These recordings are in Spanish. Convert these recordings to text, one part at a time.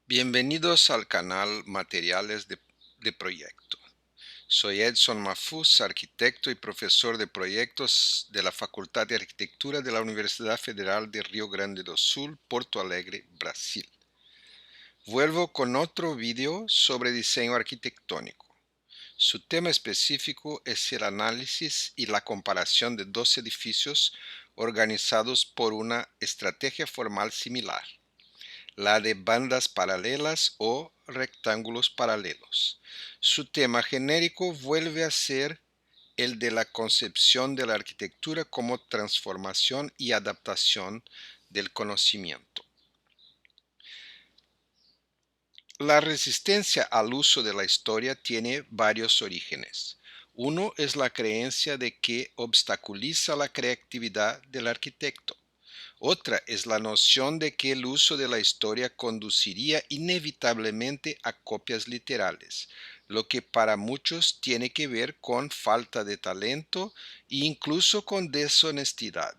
Bienvenidos al canal Materiales de Proyecto. Soy Edson Mafuz, arquitecto y profesor de proyectos de la Facultad de Arquitectura de la Universidad Federal de Rio Grande do Sul, Porto Alegre, Brasil. Vuelvo con otro video sobre diseño arquitectónico. Su tema específico es el análisis y la comparación de dos edificios organizados por una estrategia formal similar, la de bandas paralelas o rectángulos paralelos. Su tema genérico vuelve a ser el de la concepción de la arquitectura como transformación y adaptación del conocimiento. La resistencia al uso de la historia tiene varios orígenes. Uno es la creencia de que obstaculiza la creatividad del arquitecto. Otra es la noción de que el uso de la historia conduciría inevitablemente a copias literales, lo que para muchos tiene que ver con falta de talento e incluso con deshonestidad.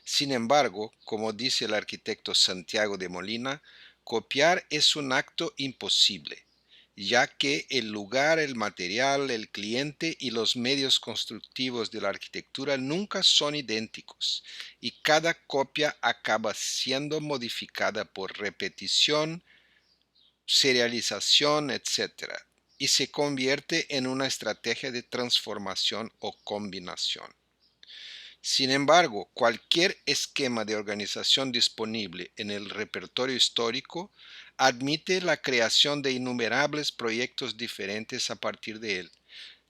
Sin embargo, como dice el arquitecto Santiago de Molina, copiar es un acto imposible, ya que el lugar, el material, el cliente y los medios constructivos de la arquitectura nunca son idénticos, y cada copia acaba siendo modificada por repetición, serialización, etc., y se convierte en una estrategia de transformación o combinación. Sin embargo, cualquier esquema de organización disponible en el repertorio histórico admite la creación de innumerables proyectos diferentes a partir de él,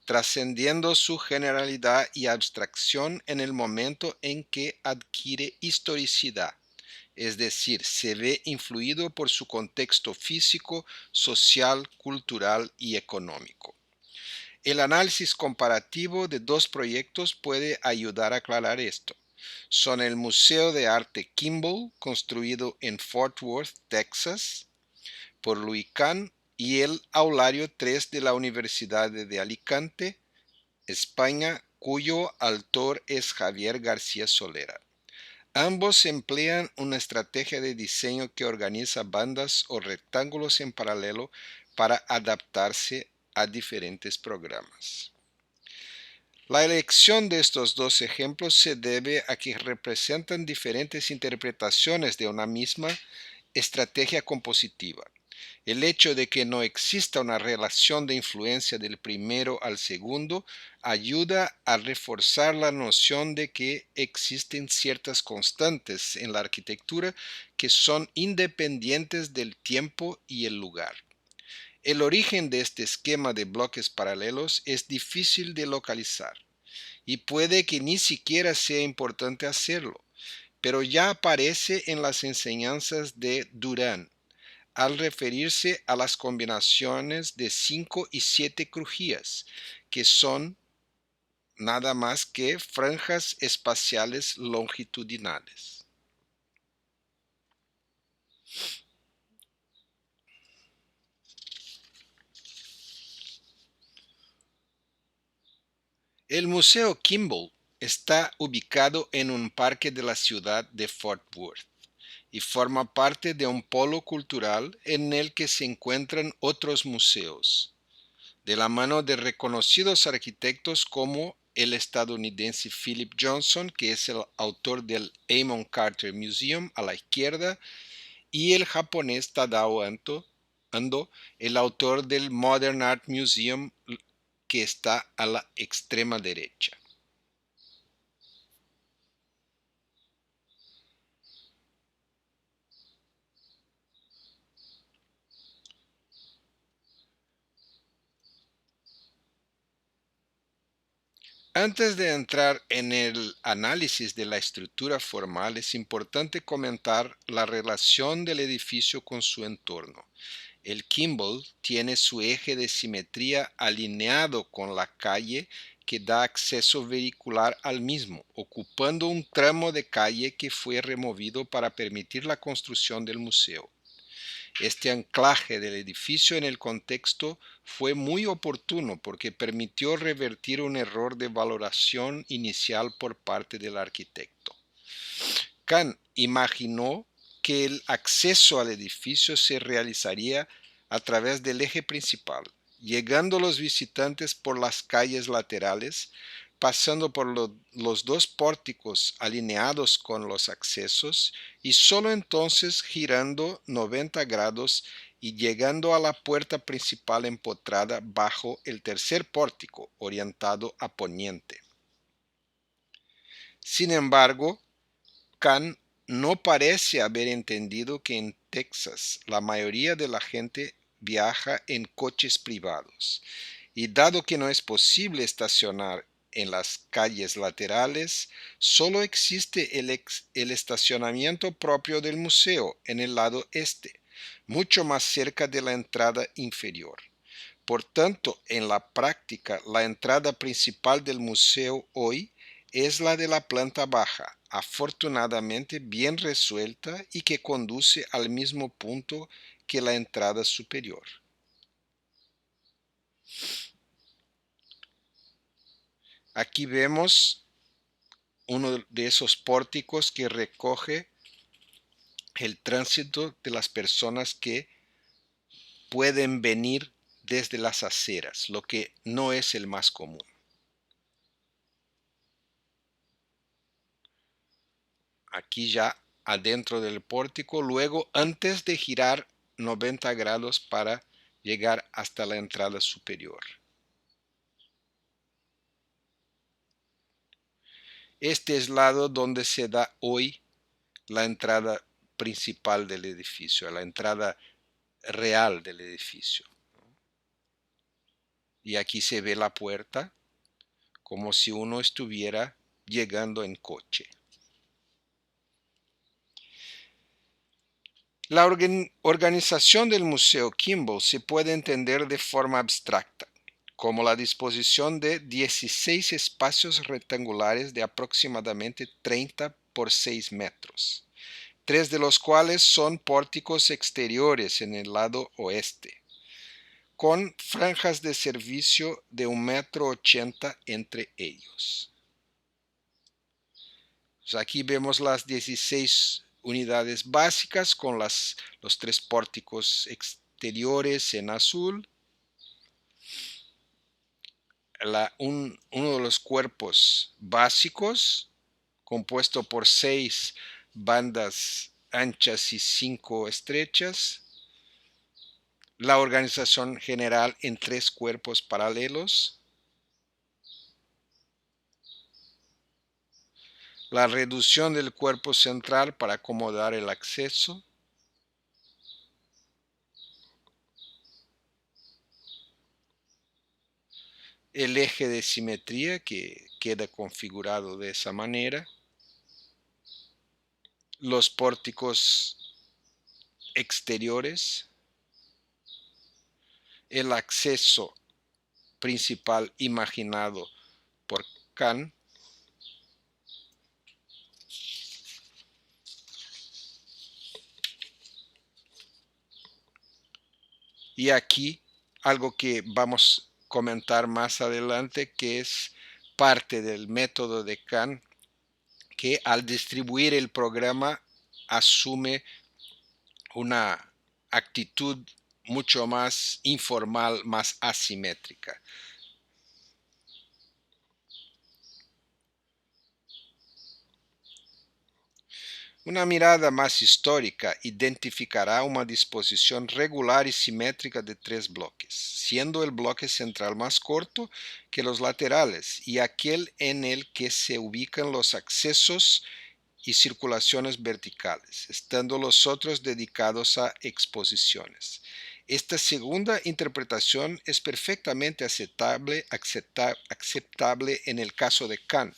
trascendiendo su generalidad y abstracción en el momento en que adquiere historicidad, es decir, se ve influido por su contexto físico, social, cultural y económico. El análisis comparativo de dos proyectos puede ayudar a aclarar esto. Son el Museo de Arte Kimball, construido en Fort Worth, Texas, por Louis Kahn, y el Aulario 3 de la Universidad de Alicante, España, cuyo autor es Javier García Solera. Ambos emplean una estrategia de diseño que organiza bandas o rectángulos en paralelo para adaptarse a diferentes programas. La elección de estos dos ejemplos se debe a que representan diferentes interpretaciones de una misma estrategia compositiva. El hecho de que no exista una relación de influencia del primero al segundo ayuda a reforzar la noción de que existen ciertas constantes en la arquitectura que son independientes del tiempo y el lugar. El origen de este esquema de bloques paralelos es difícil de localizar y puede que ni siquiera sea importante hacerlo, pero ya aparece en las enseñanzas de Durán al referirse a las combinaciones de 5 y 7 crujías, que son nada más que franjas espaciales longitudinales. El Museo Kimball está ubicado en un parque de la ciudad de Fort Worth y forma parte de un polo cultural en el que se encuentran otros museos, de la mano de reconocidos arquitectos como el estadounidense Philip Johnson, que es el autor del Amon Carter Museum a la izquierda, y el japonés Tadao Ando, el autor del Modern Art Museum, que está a la extrema derecha. Antes de entrar en el análisis de la estructura formal, es importante comentar la relación del edificio con su entorno. El Kimball tiene su eje de simetría alineado con la calle que da acceso vehicular al mismo, ocupando un tramo de calle que fue removido para permitir la construcción del museo. Este anclaje del edificio en el contexto fue muy oportuno porque permitió revertir un error de valoración inicial por parte del arquitecto. Kahn imaginó que el acceso al edificio se realizaría a través del eje principal, llegando los visitantes por las calles laterales, pasando por los dos pórticos alineados con los accesos y solo entonces girando 90 grados y llegando a la puerta principal empotrada bajo el tercer pórtico orientado a poniente. Sin embargo, Kant no parece haber entendido que en Texas la mayoría de la gente viaja en coches privados, y dado que no es posible estacionar en las calles laterales, solo existe el estacionamiento propio del museo en el lado este, mucho más cerca de la entrada inferior. Por tanto, en la práctica, la entrada principal del museo hoy es la de la planta baja, afortunadamente bien resuelta y que conduce al mismo punto que la entrada superior. Aquí vemos uno de esos pórticos que recoge el tránsito de las personas que pueden venir desde las aceras, lo que no es el más común. Aquí ya adentro del pórtico, luego antes de girar 90 grados para llegar hasta la entrada superior. Este es el lado donde se da hoy la entrada principal del edificio, la entrada real del edificio. Y aquí se ve la puerta como si uno estuviera llegando en coche. La organización del Museo Kimball se puede entender de forma abstracta, como la disposición de 16 espacios rectangulares de aproximadamente 30 por 6 metros, 3 de los cuales son pórticos exteriores en el lado oeste, con franjas de servicio de 1,80 m entre ellos. Pues aquí vemos las 16 unidades básicas con los 3 pórticos exteriores en azul. Uno de los cuerpos básicos, compuesto por 6 bandas anchas y 5 estrechas. La organización general en 3 cuerpos paralelos. La reducción del cuerpo central para acomodar el acceso. El eje de simetría que queda configurado de esa manera. Los pórticos exteriores. El acceso principal imaginado por Kant. Y aquí algo que vamos a comentar más adelante, que es parte del método de Kant, que al distribuir el programa asume una actitud mucho más informal, más asimétrica. Una mirada más histórica identificará una disposición regular y simétrica de 3 bloques, siendo el bloque central más corto que los laterales y aquel en el que se ubican los accesos y circulaciones verticales, estando los otros dedicados a exposiciones. Esta segunda interpretación es perfectamente aceptable en el caso de Kant,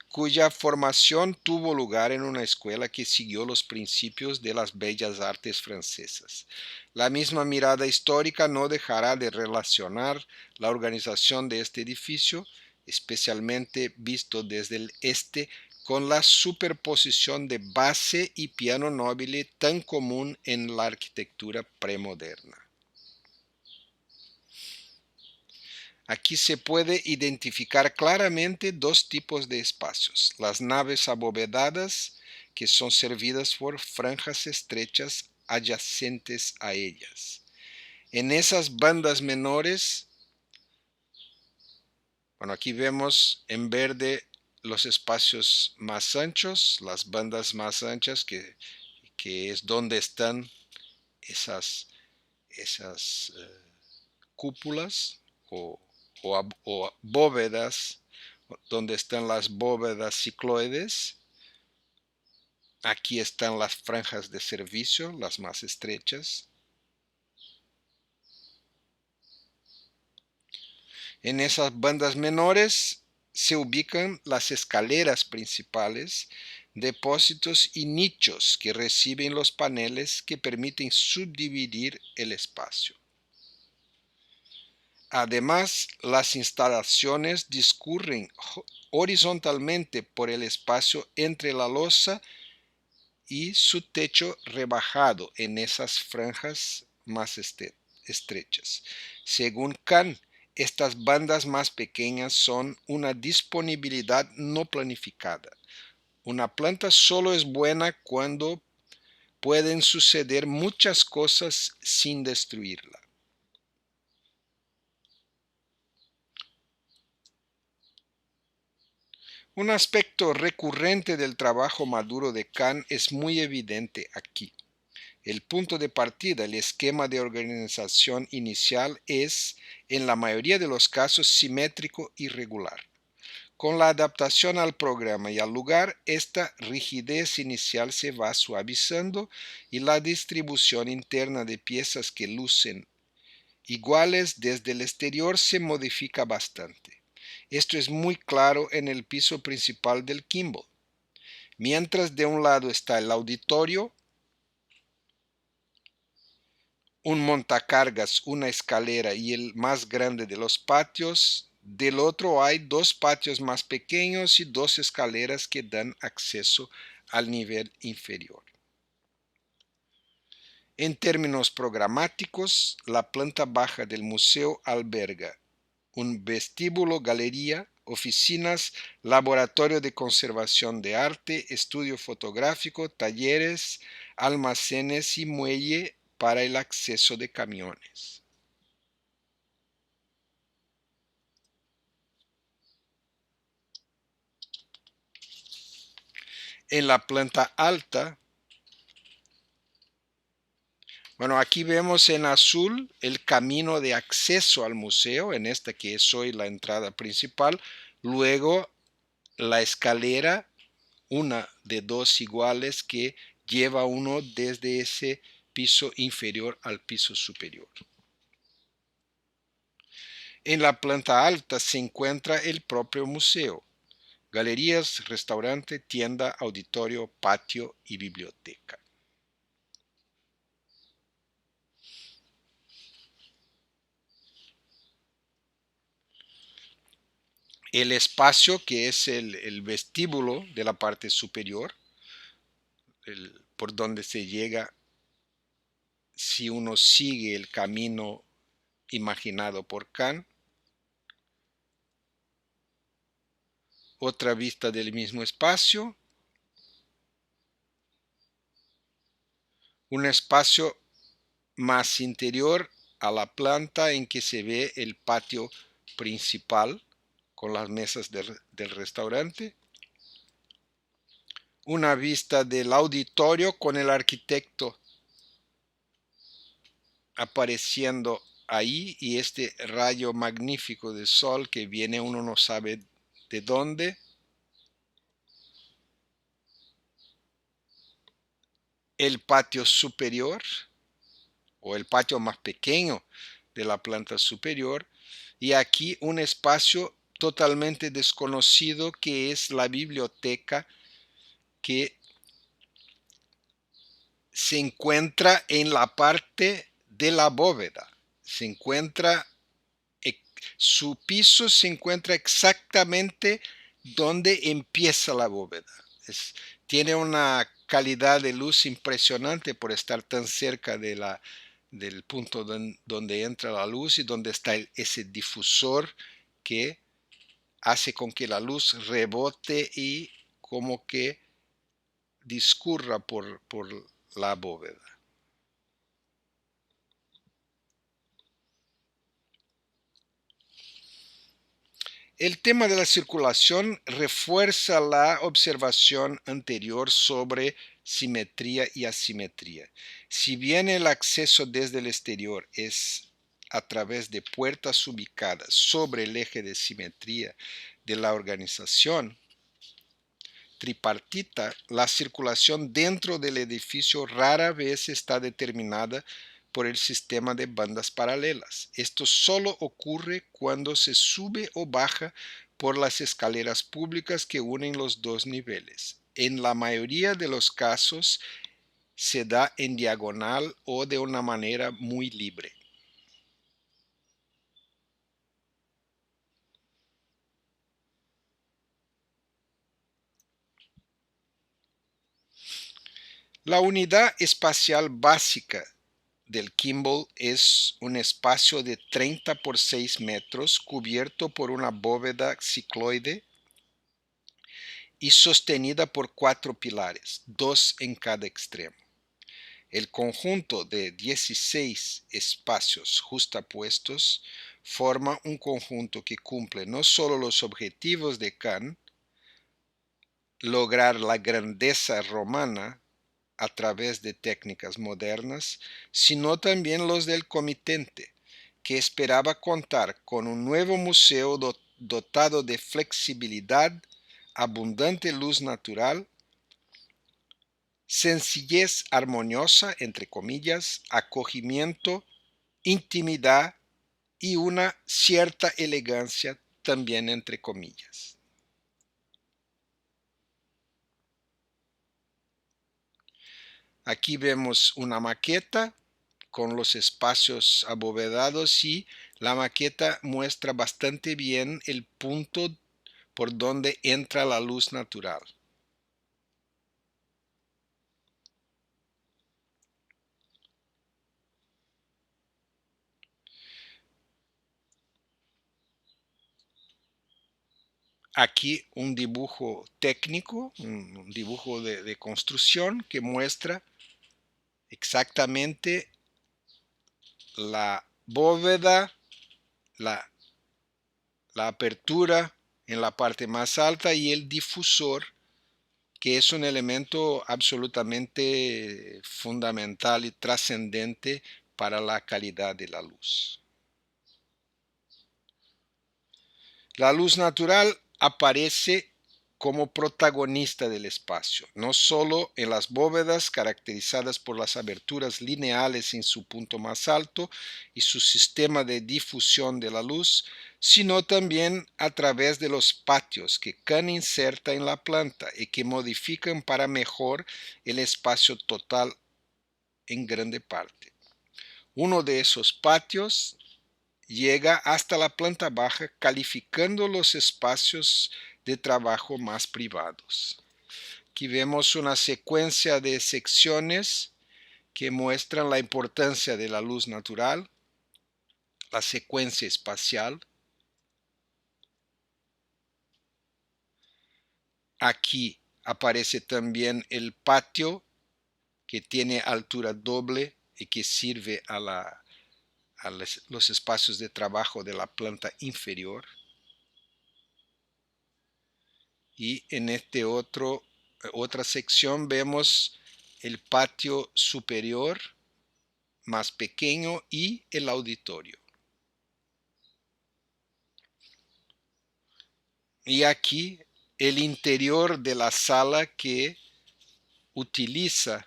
cuya formación tuvo lugar en una escuela que siguió los principios de las bellas artes francesas. La misma mirada histórica no dejará de relacionar la organización de este edificio, especialmente visto desde el este, con la superposición de base y piano nobile tan común en la arquitectura premoderna. Aquí se puede identificar claramente 2 tipos de espacios: las naves abovedadas, que son servidas por franjas estrechas adyacentes a ellas. En esas bandas menores, bueno, aquí vemos en verde los espacios más anchos, las bandas más anchas, que es donde están esas cúpulas o bóvedas, donde están las bóvedas cicloides. Aquí están las franjas de servicio, las más estrechas. En esas bandas menores se ubican las escaleras principales, depósitos y nichos que reciben los paneles que permiten subdividir el espacio. Además, las instalaciones discurren horizontalmente por el espacio entre la losa y su techo rebajado en esas franjas más estrechas. Según Kahn, estas bandas más pequeñas son una disponibilidad no planificada. Una planta solo es buena cuando pueden suceder muchas cosas sin destruirla. Un aspecto recurrente del trabajo maduro de Kahn es muy evidente aquí. El punto de partida, el esquema de organización inicial es, en la mayoría de los casos, simétrico y regular. Con la adaptación al programa y al lugar, esta rigidez inicial se va suavizando y la distribución interna de piezas que lucen iguales desde el exterior se modifica bastante. Esto es muy claro en el piso principal del Kimball. Mientras de un lado está el auditorio, un montacargas, una escalera y el más grande de los patios, del otro hay dos patios más pequeños y dos escaleras que dan acceso al nivel inferior. En términos programáticos, la planta baja del museo alberga un vestíbulo, galería, oficinas, laboratorio de conservación de arte, estudio fotográfico, talleres, almacenes y muelle para el acceso de camiones. En la planta alta, bueno, aquí vemos en azul el camino de acceso al museo, en esta que es hoy la entrada principal, luego la escalera, una de dos iguales que lleva uno desde ese piso inferior al piso superior. En la planta alta se encuentra el propio museo, galerías, restaurante, tienda, auditorio, patio y biblioteca. El espacio que es el vestíbulo de la parte superior, por donde se llega si uno sigue el camino imaginado por Kahn. Otra vista del mismo espacio. Un espacio más interior a la planta en que se ve el patio principal con las mesas del restaurante. Una vista del auditorio con el arquitecto apareciendo ahí y este rayo magnífico de sol que viene uno no sabe de dónde. El patio superior o el patio más pequeño de la planta superior y aquí un espacio totalmente desconocido que es la biblioteca que se encuentra en la parte de la bóveda. Se encuentra, su piso se encuentra exactamente donde empieza la bóveda. Tiene una calidad de luz impresionante por estar tan cerca del punto donde entra la luz y donde está ese difusor que hace con que la luz rebote y como que discurra por la bóveda. El tema de la circulación refuerza la observación anterior sobre simetría y asimetría. Si bien el acceso desde el exterior es a través de puertas ubicadas sobre el eje de simetría de la organización tripartita, la circulación dentro del edificio rara vez está determinada por el sistema de bandas paralelas. Esto solo ocurre cuando se sube o baja por las escaleras públicas que unen los dos niveles. En la mayoría de los casos se da en diagonal o de una manera muy libre. La unidad espacial básica del Kimball es un espacio de 30 por 6 metros cubierto por una bóveda cicloide y sostenida por 4 pilares, 2 en cada extremo. El conjunto de 16 espacios justapuestos forma un conjunto que cumple no solo los objetivos de Kant, lograr la grandeza romana a través de técnicas modernas, sino también los del comitente, que esperaba contar con un nuevo museo dotado de flexibilidad, abundante luz natural, sencillez armoniosa, entre comillas, acogimiento, intimidad y una cierta elegancia, también entre comillas. Aquí vemos una maqueta con los espacios abovedados y la maqueta muestra bastante bien el punto por donde entra la luz natural. Aquí un dibujo técnico, un dibujo de construcción que muestra exactamente la bóveda, la, la apertura en la parte más alta y el difusor, que es un elemento absolutamente fundamental y trascendente para la calidad de la luz. La luz natural aparece como protagonista del espacio, no solo en las bóvedas caracterizadas por las aberturas lineales en su punto más alto y su sistema de difusión de la luz, sino también a través de los patios que Kant inserta en la planta y que modifican para mejor el espacio total en grande parte. Uno de esos patios llega hasta la planta baja, calificando los espacios de trabajo más privados. Aquí vemos una secuencia de secciones que muestran la importancia de la luz natural, la secuencia espacial. Aquí aparece también el patio que tiene altura doble y que sirve a los espacios de trabajo de la planta inferior. Y en otra sección vemos el patio superior más pequeño y el auditorio. Y aquí el interior de la sala que utiliza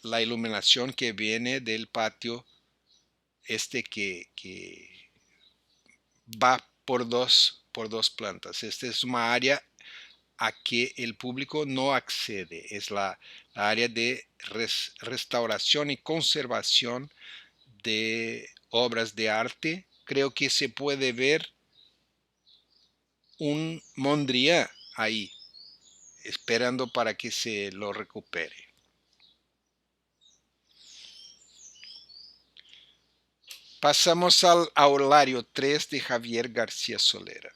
la iluminación que viene del patio que va por dos plantas. Esta es una área a que el público no accede. Es la área de restauración y conservación de obras de arte. Creo que se puede ver un Mondrian ahí, esperando para que se lo recupere. Pasamos al aulario 3 de Javier García Solera.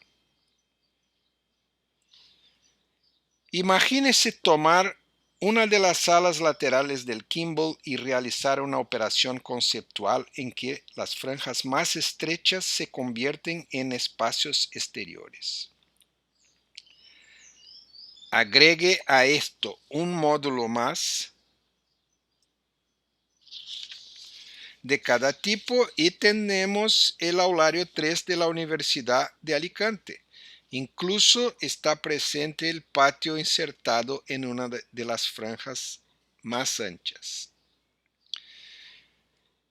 Imagínese tomar una de las salas laterales del Kimball y realizar una operación conceptual en que las franjas más estrechas se convierten en espacios exteriores. Agregue a esto un módulo más de cada tipo y tenemos el aulario 3 de la Universidad de Alicante. Incluso está presente el patio insertado en una de las franjas más anchas.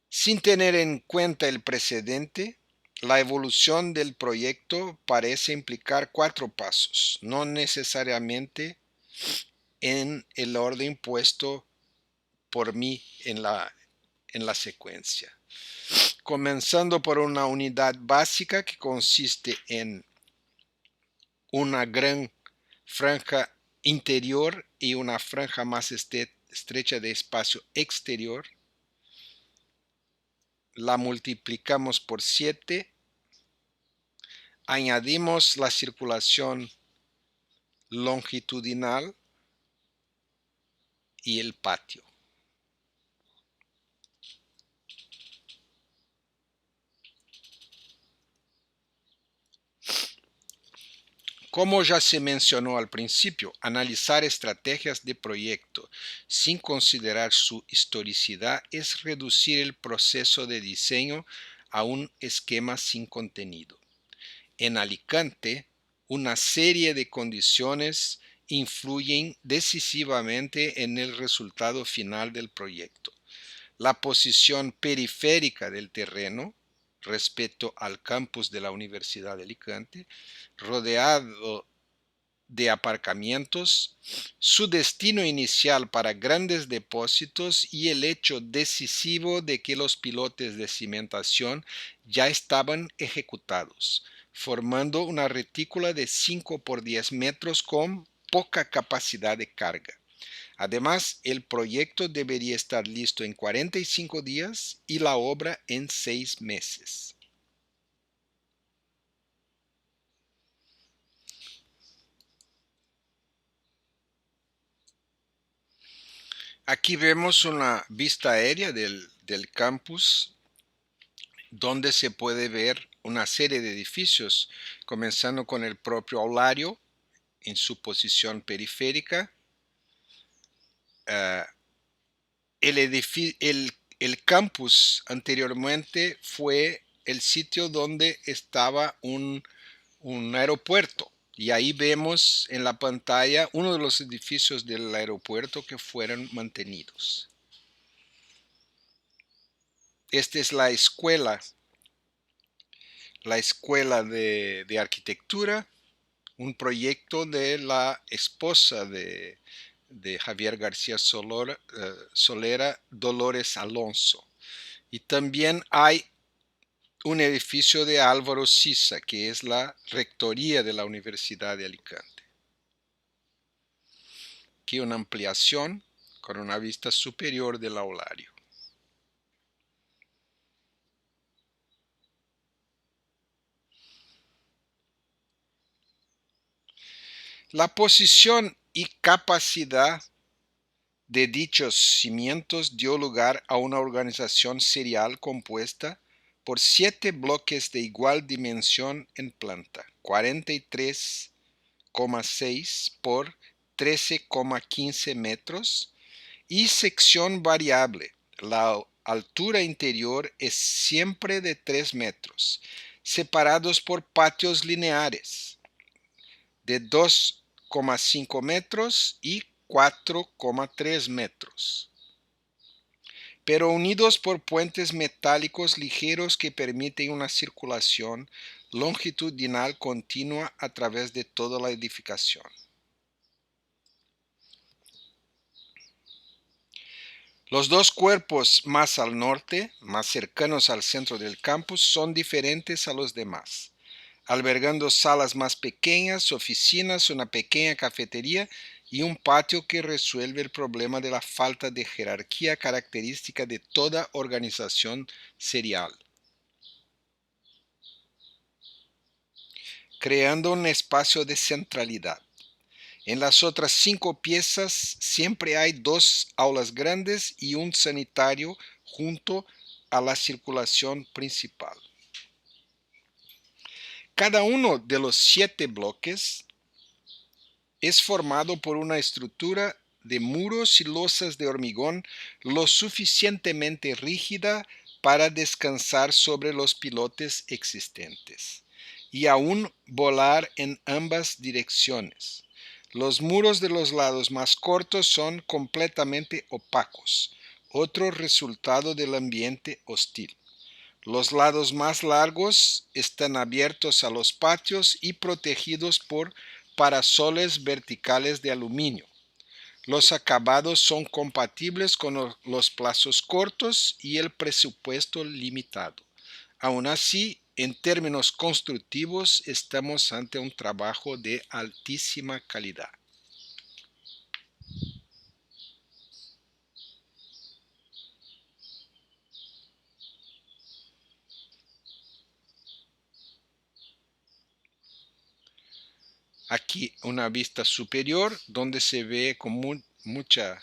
Sin tener en cuenta el precedente, la evolución del proyecto parece implicar 4 pasos, no necesariamente en el orden puesto por mí en la secuencia. Comenzando por una unidad básica que consiste en una gran franja interior y una franja más estrecha de espacio exterior. La multiplicamos por 7. Añadimos la circulación longitudinal y el patio. Como ya se mencionó al principio, analizar estrategias de proyecto sin considerar su historicidad es reducir el proceso de diseño a un esquema sin contenido. En Alicante, una serie de condiciones influyen decisivamente en el resultado final del proyecto. La posición periférica del terreno respecto al campus de la Universidad de Alicante, rodeado de aparcamientos, su destino inicial para grandes depósitos y el hecho decisivo de que los pilotes de cimentación ya estaban ejecutados, formando una retícula de 5 por 10 metros con poca capacidad de carga. Además, el proyecto debería estar listo en 45 días y la obra en 6 meses. Aquí vemos una vista aérea del campus donde se puede ver una serie de edificios, comenzando con el propio aulario en su posición periférica. Uh, el campus anteriormente fue el sitio donde estaba un aeropuerto. Y ahí vemos en la pantalla uno de los edificios del aeropuerto que fueron mantenidos. Esta es la escuela de arquitectura, un proyecto de la esposa de Javier García Solera, Dolores Alonso. Y también hay un edificio de Álvaro Sisa, que es la rectoría de la Universidad de Alicante. Aquí una ampliación con una vista superior del aulario. La posición y capacidad de dichos cimientos dio lugar a una organización serial compuesta por 7 bloques de igual dimensión en planta, 43,6 por 13,15 metros, y sección variable. La altura interior es siempre de 3 metros, separados por patios lineares de 2,5 metros y 4,3 metros, pero unidos por puentes metálicos ligeros que permiten una circulación longitudinal continua a través de toda la edificación. Los dos cuerpos más al norte, más cercanos al centro del campus, son diferentes a los demás, albergando salas más pequeñas, oficinas, una pequeña cafetería y un patio que resuelve el problema de la falta de jerarquía característica de toda organización serial, creando un espacio de centralidad. En las otras 5 piezas siempre hay 2 aulas grandes y un sanitario junto a la circulación principal. Cada uno de los 7 bloques es formado por una estructura de muros y losas de hormigón lo suficientemente rígida para descansar sobre los pilotes existentes y aún volar en ambas direcciones. Los muros de los lados más cortos son completamente opacos, otro resultado del ambiente hostil. Los lados más largos están abiertos a los patios y protegidos por parasoles verticales de aluminio. Los acabados son compatibles con los plazos cortos y el presupuesto limitado. Aún así, en términos constructivos, estamos ante un trabajo de altísima calidad. Aquí una vista superior donde se ve con mucha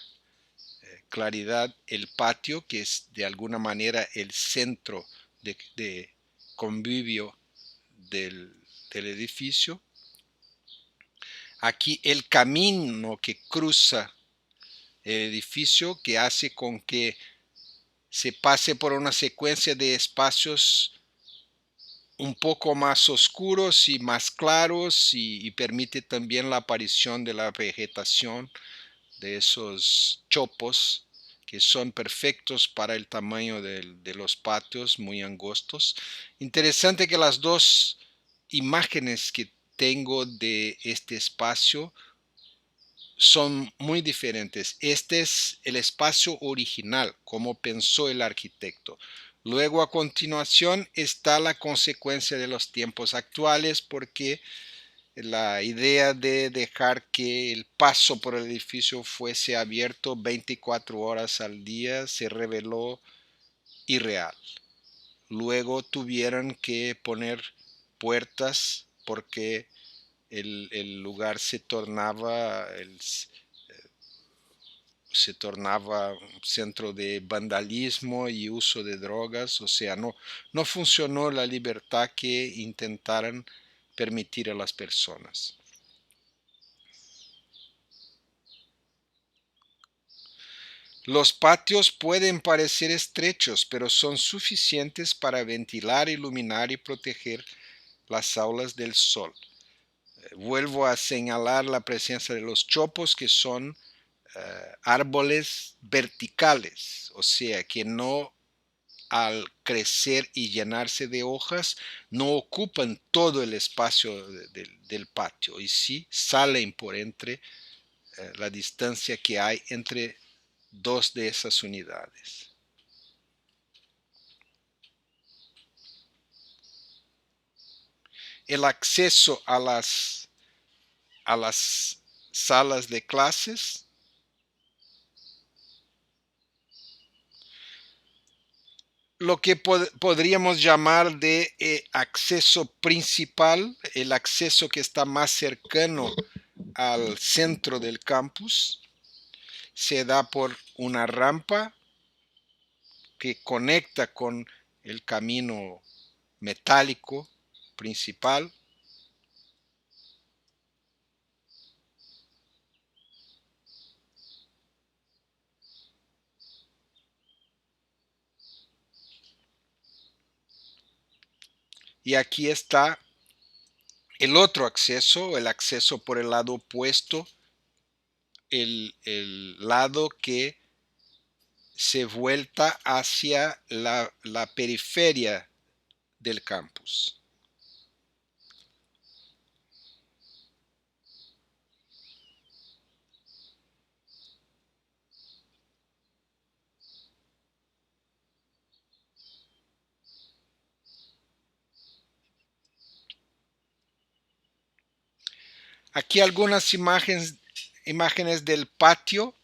claridad el patio, que es de alguna manera el centro de convivio del edificio. Aquí el camino que cruza el edificio, que hace con que se pase por una secuencia de espacios un poco más oscuros y más claros y permite también la aparición de la vegetación de esos chopos que son perfectos para el tamaño de los patios muy angostos. Interesante que las dos imágenes que tengo de este espacio son muy diferentes. Este es el espacio original, como pensó el arquitecto. Luego, a continuación, está la consecuencia de los tiempos actuales, porque la idea de dejar que el paso por el edificio fuese abierto 24 horas al día se reveló irreal. Luego tuvieron que poner puertas porque el lugar se tornaba un centro de vandalismo y uso de drogas, o sea, no funcionó la libertad que intentaran permitir a las personas. Los patios pueden parecer estrechos, pero son suficientes para ventilar, iluminar y proteger las aulas del sol. Vuelvo a señalar la presencia de los chopos, que son árboles verticales, o sea, que no, al crecer y llenarse de hojas, no ocupan todo el espacio del patio y sí salen por entre la distancia que hay entre dos de esas unidades. El acceso a las salas de clases lo que podríamos llamar de acceso principal, el acceso que está más cercano al centro del campus, se da por una rampa que conecta con el camino metálico principal. Y aquí está el otro acceso, el acceso por el lado opuesto, el lado que se vuelta hacia la periferia del campus. Aquí algunas imágenes del patio,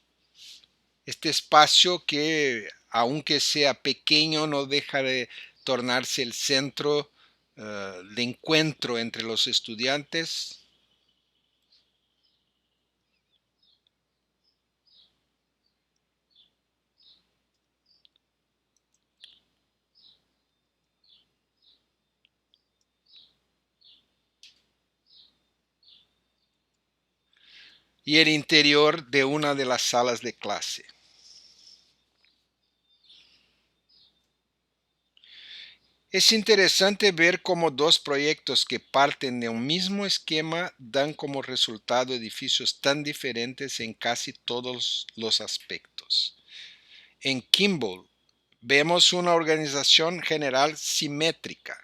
este espacio que aunque sea pequeño no deja de tornarse el centro de encuentro entre los estudiantes. y el interior de una de las salas de clase. Es interesante ver cómo dos proyectos que parten de un mismo esquema dan como resultado edificios tan diferentes en casi todos los aspectos. En Kimball vemos una organización general simétrica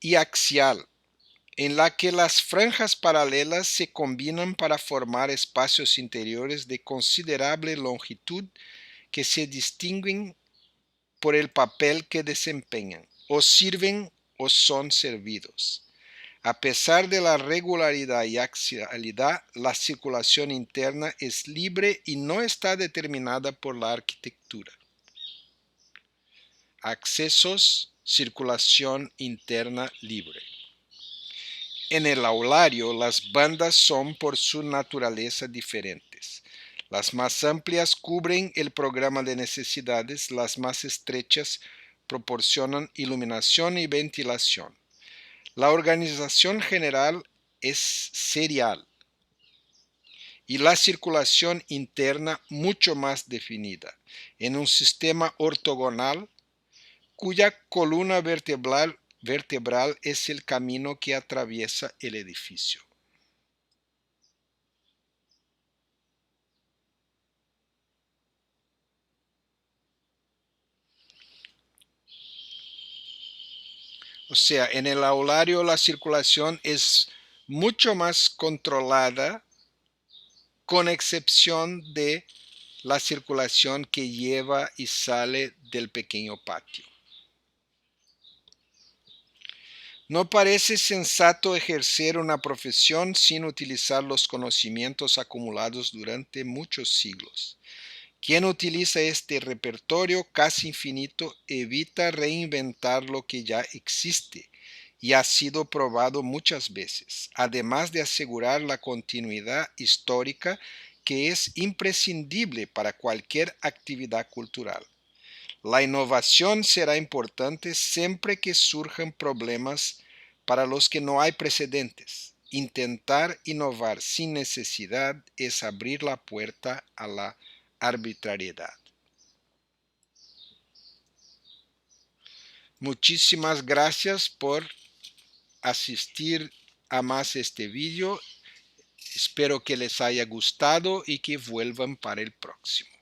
y axial, en la que las franjas paralelas se combinan para formar espacios interiores de considerable longitud que se distinguen por el papel que desempeñan, o sirven o son servidos. A pesar de la regularidad y axialidad, la circulación interna es libre y no está determinada por la arquitectura. Accesos, circulación interna libre. En el aulario, las bandas son por su naturaleza diferentes. Las más amplias cubren el programa de necesidades, las más estrechas proporcionan iluminación y ventilación. La organización general es serial y la circulación interna mucho más definida, en un sistema ortogonal cuya columna vertebral es el camino que atraviesa el edificio. O sea, en el aulario la circulación es mucho más controlada, con excepción de la circulación que lleva y sale del pequeño patio. No parece sensato ejercer una profesión sin utilizar los conocimientos acumulados durante muchos siglos. Quien utiliza este repertorio casi infinito evita reinventar lo que ya existe y ha sido probado muchas veces, además de asegurar la continuidad histórica que es imprescindible para cualquier actividad cultural. La innovación será importante siempre que surjan problemas para los que no hay precedentes. Intentar innovar sin necesidad es abrir la puerta a la arbitrariedad. Muchísimas gracias por asistir a más este vídeo. Espero que les haya gustado y que vuelvan para el próximo.